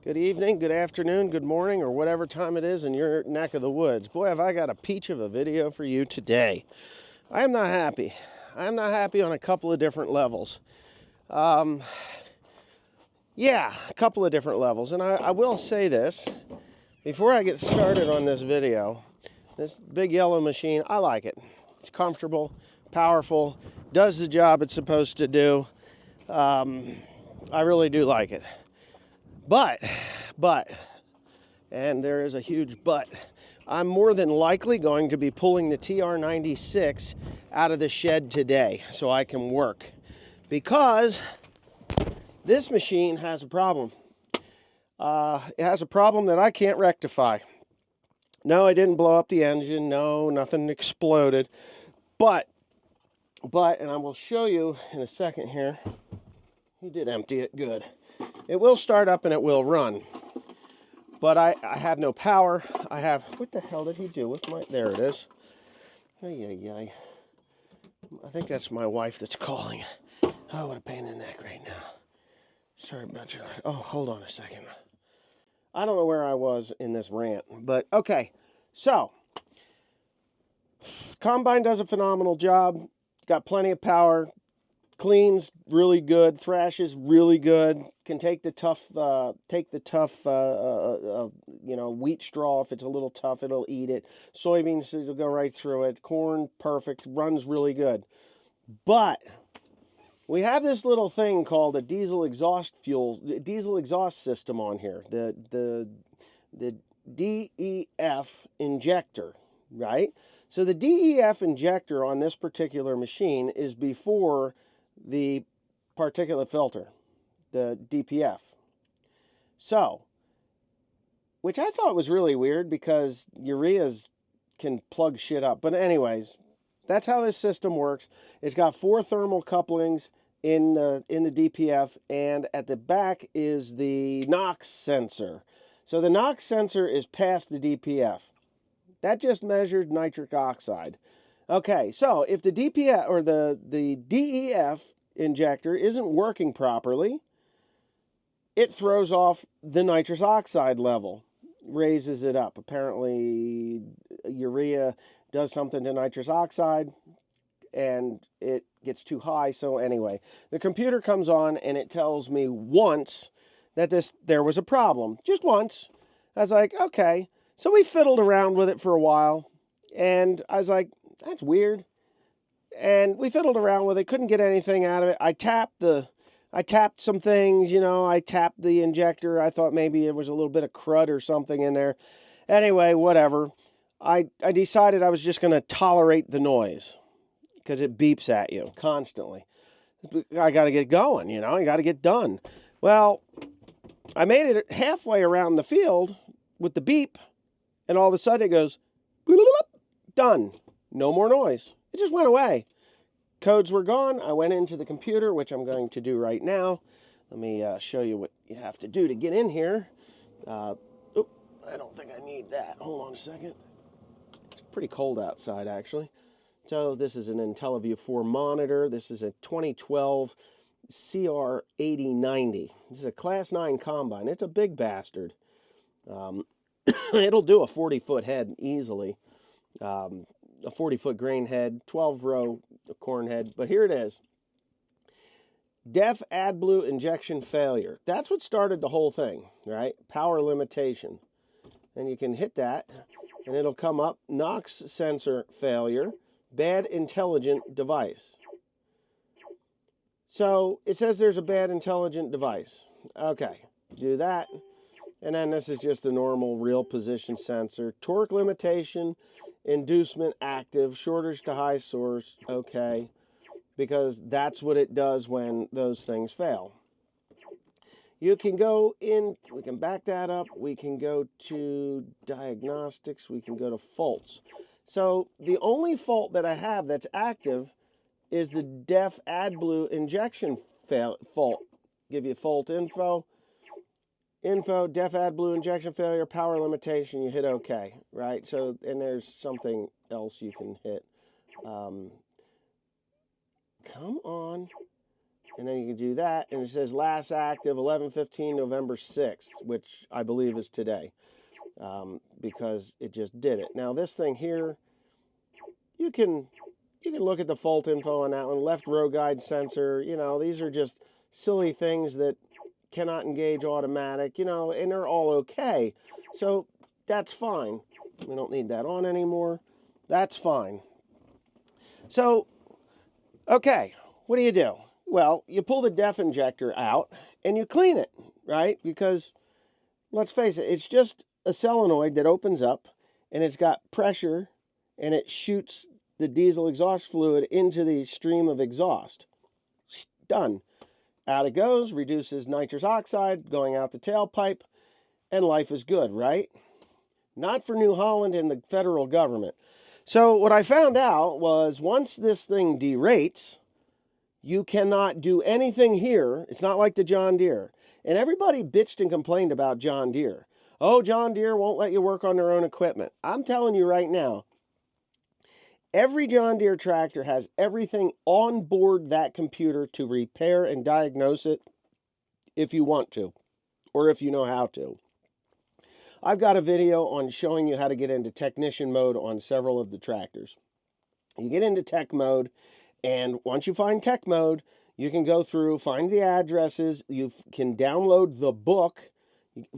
Good evening, good afternoon, good morning, or whatever time it is in your neck of the woods. Boy, have I got a peach of a video for you today. I am not happy. I am not happy on a couple of different levels. Yeah, a couple of different levels. And I will say this, before I get started on this video, this big yellow machine, I like it. It's comfortable, powerful, does the job it's supposed to do. I really do like it. But, and there is a huge but, I'm more than likely going to be pulling the TR96 out of the shed today so I can work, because this machine has a problem. It has a problem that I can't rectify. No, I didn't blow up the engine. No, nothing exploded. But, and I will show you in a second here, he did empty it good. It will start up and it will run. But I have no power. I have, what the hell did he do with my, there it is. Ay. I think that's my wife that's calling. Oh, what a pain in the neck right now. Sorry about you. Oh, hold on a second. I don't know where I was in this rant, but okay. So, ComBine does a phenomenal job. Got plenty of power. Cleans really good, thrashes really good, can take the tough, wheat straw. If it's a little tough, it'll eat it. Soybeans, it'll go right through it. Corn, perfect, runs really good. But we have this little thing called a diesel exhaust system on here, the DEF injector, right? So the DEF injector on this particular machine is before the particulate filter, the DPF. So, which I thought was really weird because ureas can plug shit up. But anyways, that's how this system works. It's got 4 thermal couplings in the DPF, and at the back is the NOx sensor. So the NOx sensor is past the DPF. That just measures nitric oxide. Okay, so if the DPF or the DEF injector isn't working properly, it throws off the nitrous oxide level, raises it up. Apparently, urea does something to nitrous oxide, and it gets too high. So anyway, the computer comes on and it tells me once that there was a problem, just once. I was like, okay. So we fiddled around with it for a while, and I was like, that's weird. And we fiddled around with it, couldn't get anything out of it. I tapped some things, I tapped the injector. I thought maybe there was a little bit of crud or something in there. Anyway, whatever. I decided I was just going to tolerate the noise because it beeps at you constantly. I got to get going, you got to get done. Well, I made it halfway around the field with the beep, and all of a sudden it goes, done. No more noise. It just went away. Codes were gone. I went into the computer, which I'm going to do right now. Let me show you what you have to do to get in here. I don't think I need that. Hold on a second. It's pretty cold outside, actually. So this is an IntelliView 4 monitor. This is a 2012 CR8090. This is a Class 9 ComBine. It's a big bastard. It'll do a 40-foot head easily. A 40-foot grain head, 12-row corn head. But here it is. DEF AdBlue injection failure. That's what started the whole thing, right? Power limitation. And you can hit that, and it'll come up. NOx sensor failure. Bad intelligent device. So it says there's a bad intelligent device. Okay, do that. And then this is just a normal real position sensor. Torque limitation. Inducement active, shortage to high source, okay, because that's what it does when those things fail. You can go in, we can back that up, we can go to diagnostics, we can go to faults. So the only fault that I have that's active is the DEF AdBlue injection fault. Give you fault info, DEF AdBlue injection failure, power limitation, you hit OK, right? So, and there's something else you can hit. Come on. And then you can do that, and it says last active 11/15 November 6th, which I believe is today, because it just did it. Now this thing here, you can look at the fault info on that one. Left row guide sensor, these are just silly things that cannot engage automatic, and they're all okay. So that's fine. We don't need that on anymore. That's fine. So, okay, what do? Well, you pull the DEF injector out and you clean it, right? Because let's face it, it's just a solenoid that opens up and it's got pressure and it shoots the diesel exhaust fluid into the stream of exhaust. Done. Out it goes, reduces nitrous oxide going out the tailpipe, and life is good, right? Not for New Holland and the federal government. So what I found out was once this thing derates, you cannot do anything here. It's not like the John Deere. And everybody bitched and complained about John Deere. Oh, John Deere won't let you work on their own equipment. I'm telling you right now, every John Deere tractor has everything on board that computer to repair and diagnose it if you want to, or if you know how to. I've got a video on showing you how to get into technician mode on several of the tractors. You get into tech mode, and once you find tech mode, you can go through, find the addresses, you can download the book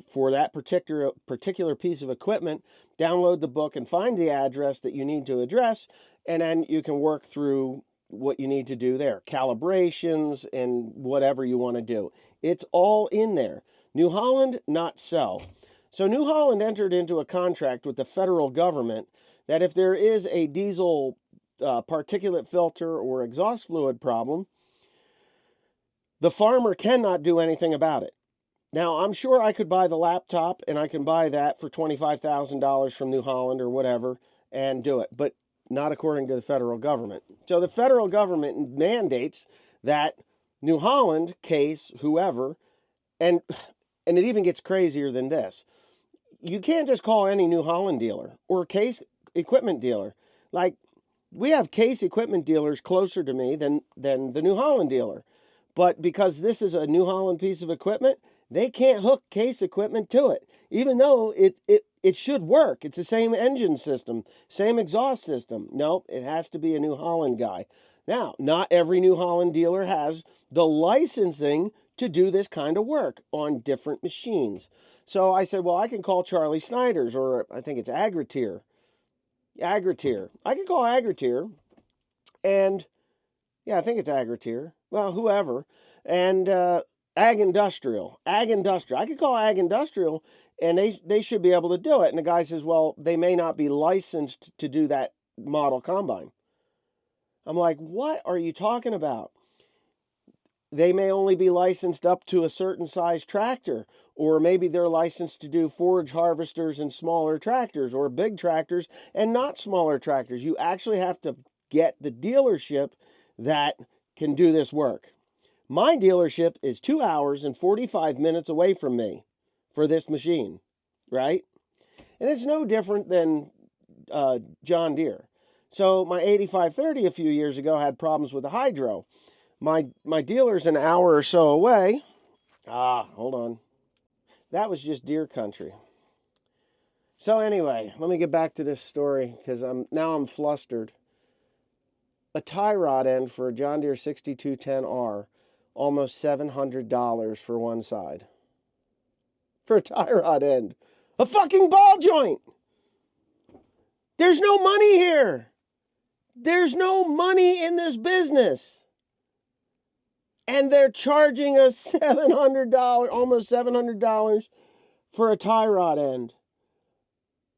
for that particular piece of equipment, download the book and find the address that you need to address, and then you can work through what you need to do there, calibrations and whatever you want to do. It's all in there. New Holland, not so. So New Holland entered into a contract with the federal government that if there is a diesel particulate filter or exhaust fluid problem, the farmer cannot do anything about it. Now, I'm sure I could buy the laptop, and I can buy that for $25,000 from New Holland or whatever and do it, but not according to the federal government. So the federal government mandates that New Holland, Case, whoever, and it even gets crazier than this. You can't just call any New Holland dealer or Case equipment dealer. Like, we have Case equipment dealers closer to me than the New Holland dealer. But because this is a New Holland piece of equipment, they can't hook Case equipment to it, even though it should work. It's the same engine system, same exhaust system. No, it has to be a New Holland guy. Now, not every New Holland dealer has the licensing to do this kind of work on different machines. So I said, well, I can call Charlie Snyder's, or I think it's Agritier. Agritier. I can call Agritier, and yeah, I think it's Agritier. Well, whoever. And Ag Industrial. I could call Ag Industrial, and they should be able to do it. And the guy says, well, they may not be licensed to do that model combine. I'm like, what are you talking about? They may only be licensed up to a certain size tractor, or maybe they're licensed to do forage harvesters and smaller tractors, or big tractors and not smaller tractors. You actually have to get the dealership that can do this work. My dealership is 2 hours and 45 minutes away from me for this machine, right? And it's no different than John Deere. So my 8530 a few years ago had problems with the hydro. My dealer's an hour or so away. Hold on. That was just deer country. So anyway, let me get back to this story because I'm flustered. A tie rod end for a John Deere 6210R, almost $700 for one side. For a tie rod end. A fucking ball joint! There's no money here! There's no money in this business! And they're charging us $700, almost $700 for a tie rod end.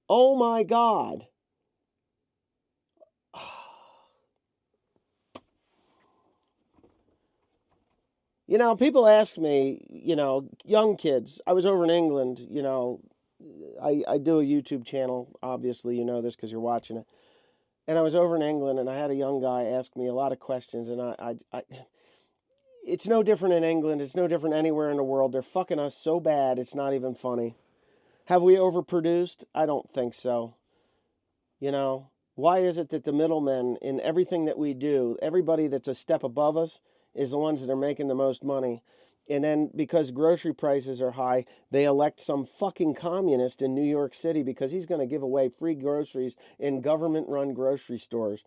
Oh my God. You know, people ask me, young kids. I was over in England, I do a YouTube channel. Obviously, you know this because you're watching it. And I was over in England, and I had a young guy ask me a lot of questions, and I it's no different in England. It's no different anywhere in the world. They're fucking us so bad, it's not even funny. Have we overproduced? I don't think so. Why is it that the middlemen in everything that we do, everybody that's a step above us is the ones that are making the most money. And then because grocery prices are high, they elect some fucking communist in New York City because he's going to give away free groceries in government-run grocery stores.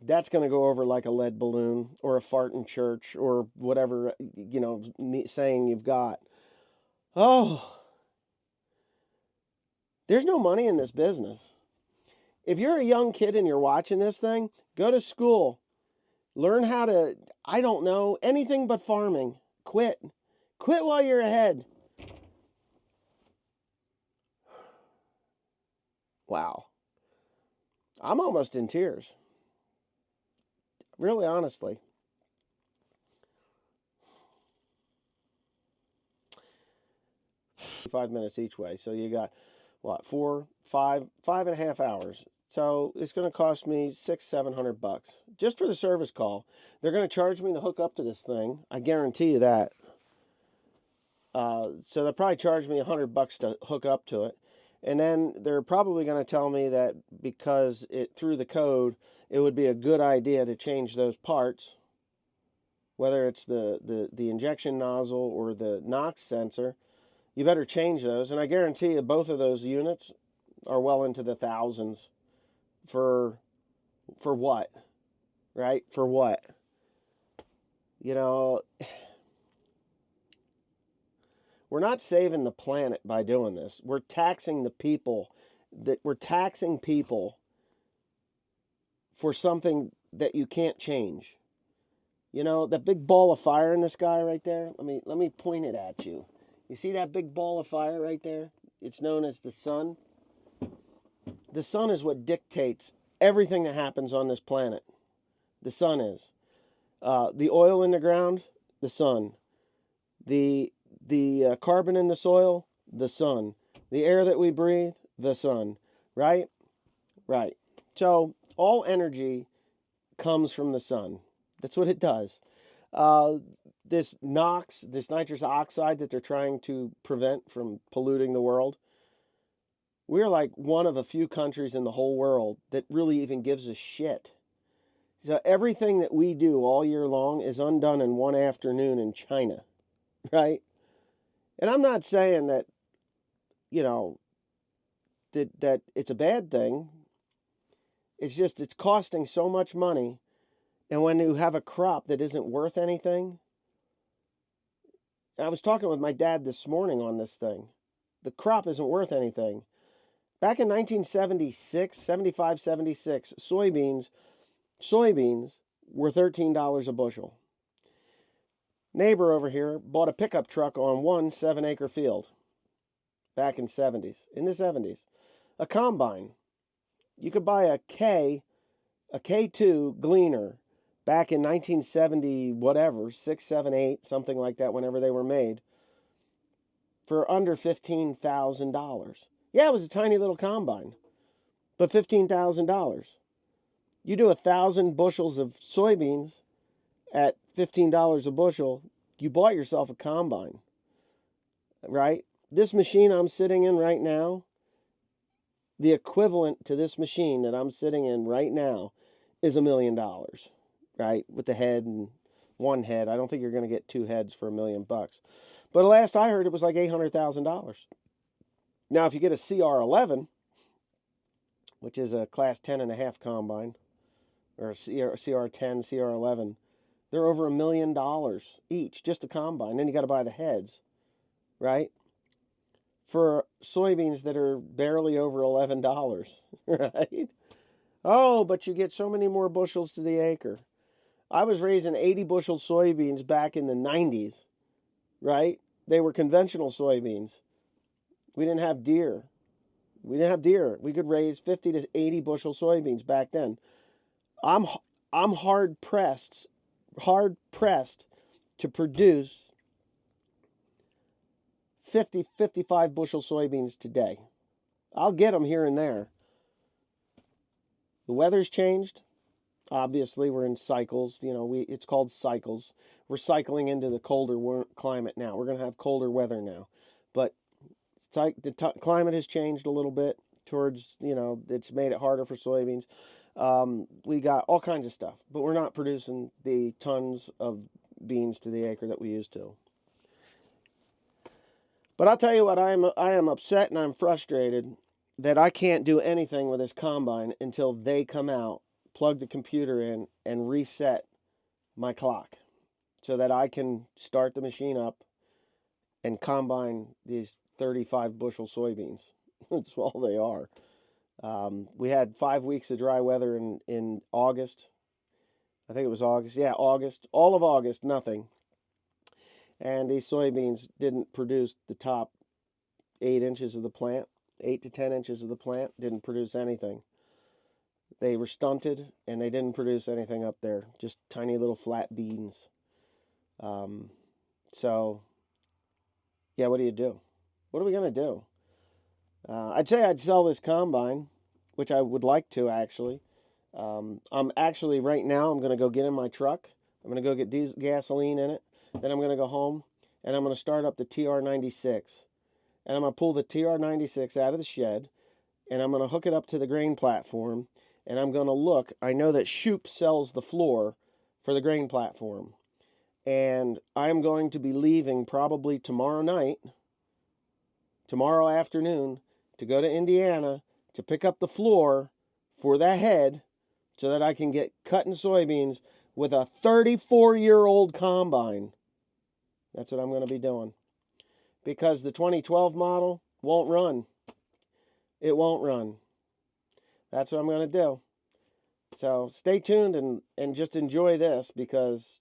That's going to go over like a lead balloon or a fart in church or whatever, saying you've got. Oh, there's no money in this business. If you're a young kid and you're watching this thing, go to school. Learn how to, I don't know, anything but farming. Quit. Quit while you're ahead. Wow. I'm almost in tears. Really, honestly. Five minutes each way. So you got, what, 5.5 hours. So it's going to cost me $600-700 just for the service call. They're going to charge me to hook up to this thing. I guarantee you that. So they'll probably charge me $100 to hook up to it. And then they're probably going to tell me that because it through the code, it would be a good idea to change those parts, whether it's the injection nozzle or the NOx sensor. You better change those. And I guarantee you both of those units are well into the thousands. For what? Right? For what? We're not saving the planet by doing this. We're taxing the people. We're taxing people for something that you can't change. That big ball of fire in the sky right there? Let me point it at you. You see that big ball of fire right there? It's known as the sun. The sun is what dictates everything that happens on this planet. The sun is. The oil in the ground, the sun. The carbon in the soil, the sun. The air that we breathe, the sun. Right? Right. So all energy comes from the sun. That's what it does. This NOx, this nitrous oxide that they're trying to prevent from polluting the world, we're like one of a few countries in the whole world that really even gives a shit. So everything that we do all year long is undone in one afternoon in China, right? And I'm not saying that, that it's a bad thing. It's just it's costing so much money. And when you have a crop that isn't worth anything, I was talking with my dad this morning on this thing. The crop isn't worth anything. Back in 1976, 75, 76, soybeans were $13 a bushel. Neighbor over here bought a pickup truck on one 7-acre field back in the 70s. A ComBine. You could buy a K2 gleaner back in 1970, whatever, 6, 7, 8, something like that, whenever they were made, for under $15,000. Yeah, it was a tiny little combine, but $15,000. You do 1,000 bushels of soybeans at $15 a bushel, you bought yourself a combine, right? This machine I'm sitting in right now, the equivalent to this machine that I'm sitting in right now is $1 million, right? With the head and one head. I don't think you're going to get two heads for $1 million. But last I heard, it was like $800,000. Now, if you get a CR11, which is a class 10.5 combine, or a CR10, CR11, they're over $1 million each, just a combine. Then you got to buy the heads, right? For soybeans that are barely over $11, right? Oh, but you get so many more bushels to the acre. I was raising 80 bushel soybeans back in the 90s, right? They were conventional soybeans. We didn't have deer. We could raise 50 to 80 bushel soybeans back then. I'm hard pressed to produce 50, 55 bushel soybeans today. I'll get them here and there. The weather's changed. Obviously, we're in cycles. It's called cycles. We're cycling into the colder climate now. We're going to have colder weather now. But the climate has changed a little bit towards, it's made it harder for soybeans. We got all kinds of stuff, but we're not producing the tons of, beans to the acre that we used to. But I'll tell you what, I am upset and I'm frustrated that I can't do anything with this combine until they come out, plug the computer in, and reset my clock so that I can start the machine up and combine these 35 bushel soybeans. That's all they are. We had 5 weeks of dry weather in August. I think it was August. Yeah, August. All of August, nothing. And these soybeans didn't produce the top 8 inches of the plant. 8 to 10 inches of the plant didn't produce anything. They were stunted and they didn't produce anything up there. Just tiny little flat beans. So, yeah, what do you do? What are we going to do? I'd say I'd sell this combine, which I would like to actually. I'm actually, right now, I'm going to go get in my truck. I'm going to go get gasoline in it. Then I'm going to go home and I'm going to start up the TR96. And I'm going to pull the TR96 out of the shed and I'm going to hook it up to the grain platform. And I'm going to look. I know that Shoop sells the floor for the grain platform. And I'm going to be leaving probably tomorrow night, tomorrow afternoon, to go to Indiana to pick up the floor for that head so that I can get cutting soybeans with a 34-year-old combine. That's what I'm going to be doing. Because the 2012 model won't run. It won't run. That's what I'm going to do. So stay tuned and just enjoy this because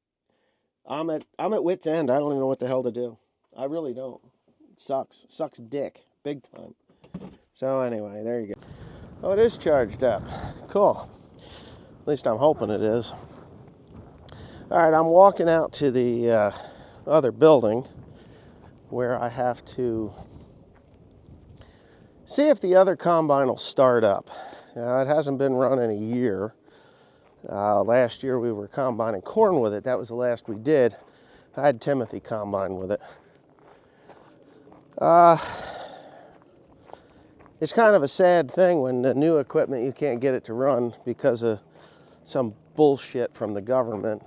I'm at wit's end. I don't even know what the hell to do. I really don't. It sucks. It sucks dick. Big time. So anyway, there you go. Oh, it is charged up. Cool. At least I'm hoping it is. All right, I'm walking out to the other building where I have to see if the other combine will start up. It hasn't been run in a year. Last year we were combining corn with it. That was the last we did. I had Timothy combine with it. It's kind of a sad thing when the new equipment, you can't get it to run because of some bullshit from the government.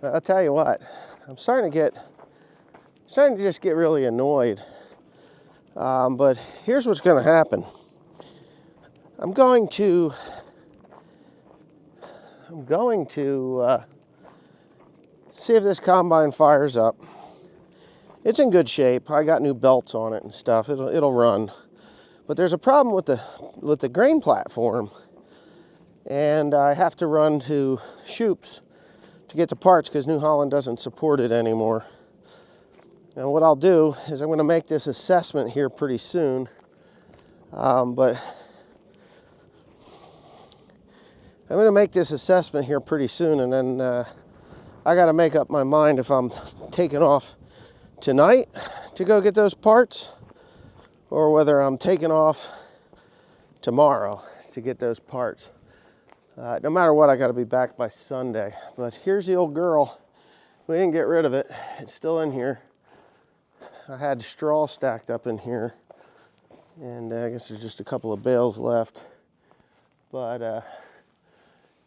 But I'll tell you what, I'm starting to just get really annoyed. But here's what's going to happen. I'm going to see if this combine fires up. It's in good shape. I got new belts on it and stuff. It'll run. But there's a problem with the grain platform, and I have to run to Shoop's to get the parts because New Holland doesn't support it anymore. And what I'll do is I'm going to make this assessment here pretty soon. But I'm going to make this assessment here pretty soon, and then I got to make up my mind if I'm taking off tonight to go get those parts or whether I'm taking off tomorrow to get those parts. No matter what, I got to be back by Sunday. But here's the old girl. We didn't get rid of it. It's still in here. I had straw stacked up in here, and I guess there's just a couple of bales left. But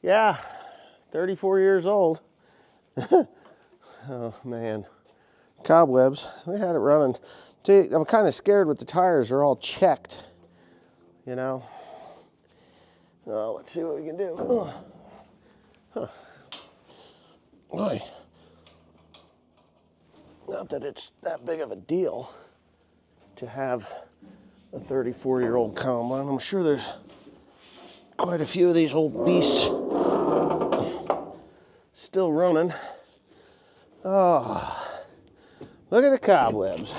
yeah, 34 years old. Oh man, cobwebs. We had it running. See, I'm kind of scared with the tires. They're all checked, you know. Let's see what we can do. Huh. Boy. Not that it's that big of a deal to have a 34-year-old combine. I'm sure there's quite a few of these old beasts still running. Oh, look at the cobwebs.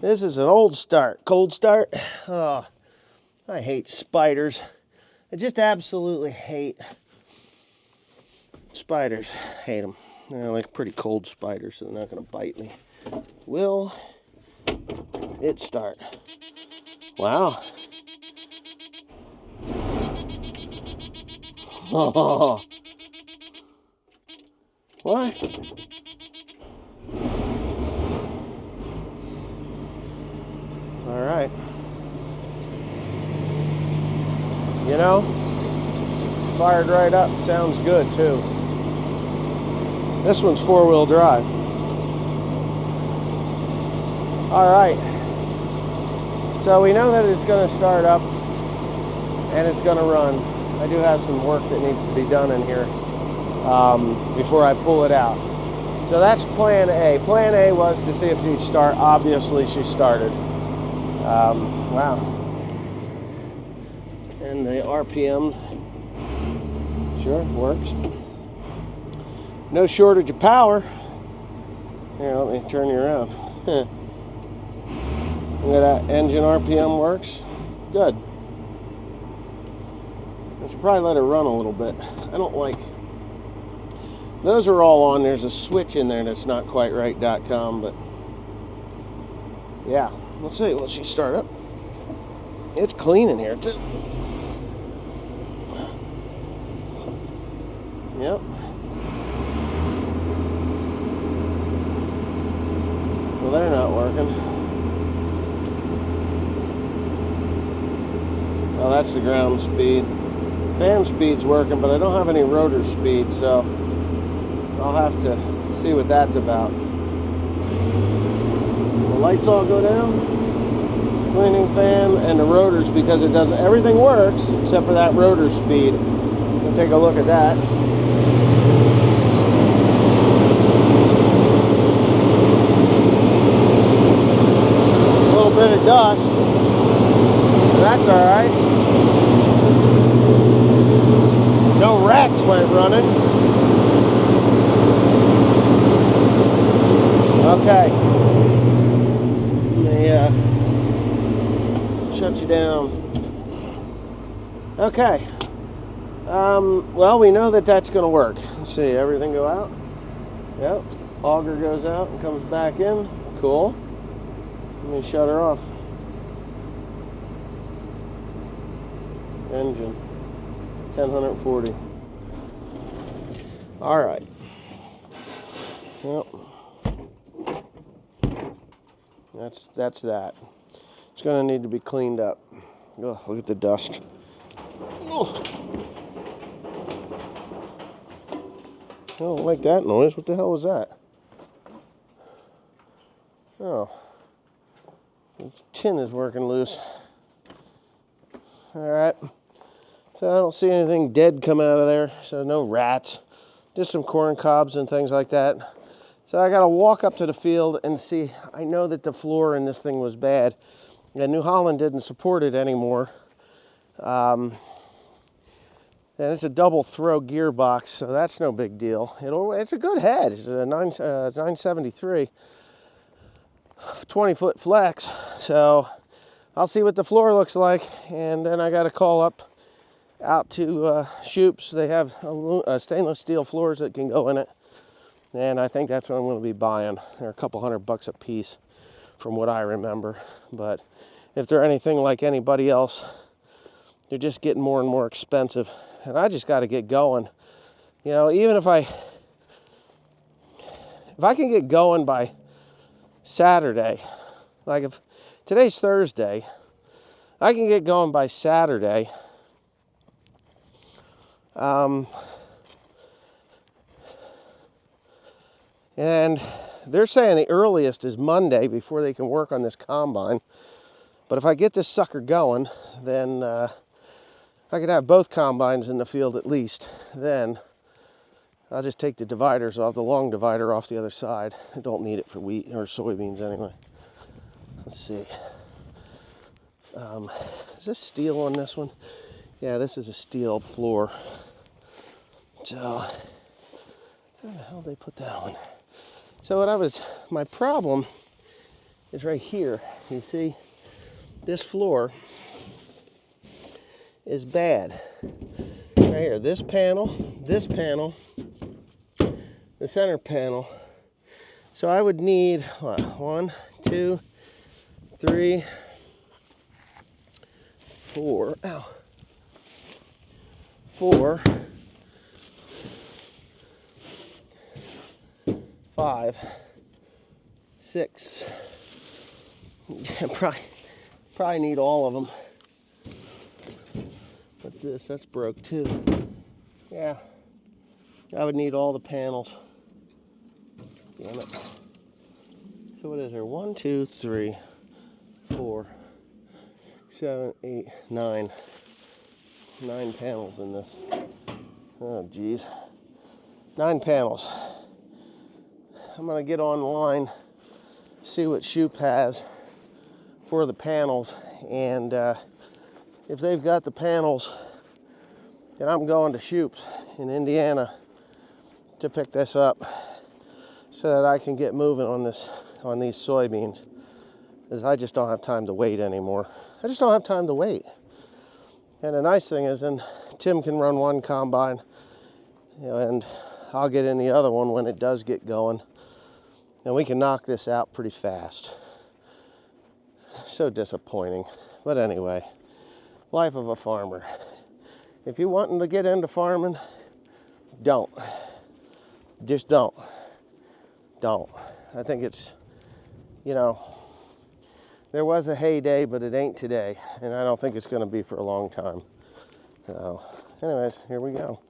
This is an old start, cold start. Oh, I hate spiders. I just absolutely hate spiders. Hate them. They're like pretty cold spiders, so they're not going to bite me. Will it start? Wow. Oh. What? All right. You know, fired right up. Sounds good too. This one's 4-wheel drive. All right. So we know that it's going to start up and it's going to run. I do have some work that needs to be done in here before I pull it out. So that's plan A. Plan A was to see if she'd start. Obviously, she started. Wow. And the RPM sure works. No shortage of power. Here, let me turn you around. Look at that, engine RPM works. Good. I should probably let it run a little bit. I don't like, those are all on. There's a switch in there that's not quite right, .com, but yeah. Let's see, will she start up? It's clean in here too. Yep. Well, they're not working. Oh, that's the ground speed. Fan speed's working, but I don't have any rotor speed, so I'll have to see what that's about. The lights all go down. Cleaning fan and the rotors, because it doesn't, everything works except for that rotor speed. We'll take a look at that. A little bit of dust. That's all right. No rats went running. Okay. Let me shut you down. Okay. Well, we know that that's going to work. Let's see. Everything go out. Yep. Auger goes out and comes back in. Cool. Let me shut her off. Engine 1040. All right. Yep. That's that. It's going to need to be cleaned up. Ugh, look at the dust. Ugh. I don't like that noise. What the hell was that? Oh, the tin is working loose. All right. So I don't see anything dead come out of there, so no rats, just some corn cobs and things like that. So I got to walk up to the field and see. I know that the floor in this thing was bad, and New Holland didn't support it anymore. And it's a double throw gearbox, so that's no big deal. It's a good head. It's a 973, 20-foot flex. So I'll see what the floor looks like, and then I got to call up out to Shoop's. They have stainless steel floors that can go in it, and I think that's what I'm going to be buying. They're a couple $100 a piece from what I remember, but if they're anything like anybody else, they're just getting more and more expensive, and I just got to get going. You know, even if I can get going by Saturday, like if today's Thursday, I can get going by Saturday. And they're saying the earliest is Monday before they can work on this combine. But if I get this sucker going, then I could have both combines in the field at least. Then I'll just take the dividers off, the long divider off the other side. I don't need it for wheat or soybeans anyway. Let's see. Is this steel on this one? Yeah, this is a steel floor. So, how the hell did they put that on? So my problem is right here. You see, this floor is bad. Right here, this panel, the center panel. So I would need, what, 1, 2, 3, 4, 4, 5, 6. Probably need all of them. What's this? That's broke too. Yeah, I would need all the panels. Damn it. So what is there? 1, 2, 3, 4, 7, 8, 9. 9 panels in this. Oh, geez. 9 panels. I'm going to get online, see what Shoop has for the panels, and if they've got the panels, then I'm going to Shoop's in Indiana to pick this up so that I can get moving on these soybeans, because I just don't have time to wait anymore. I just don't have time to wait. And the nice thing is, then Tim can run one combine, and I'll get in the other one when it does get going, and we can knock this out pretty fast. So disappointing. But anyway, life of a farmer. If you're wanting to get into farming, don't. Just don't. Don't. I think it's, there was a heyday, but it ain't today. And I don't think it's going to be for a long time. So, anyways, here we go.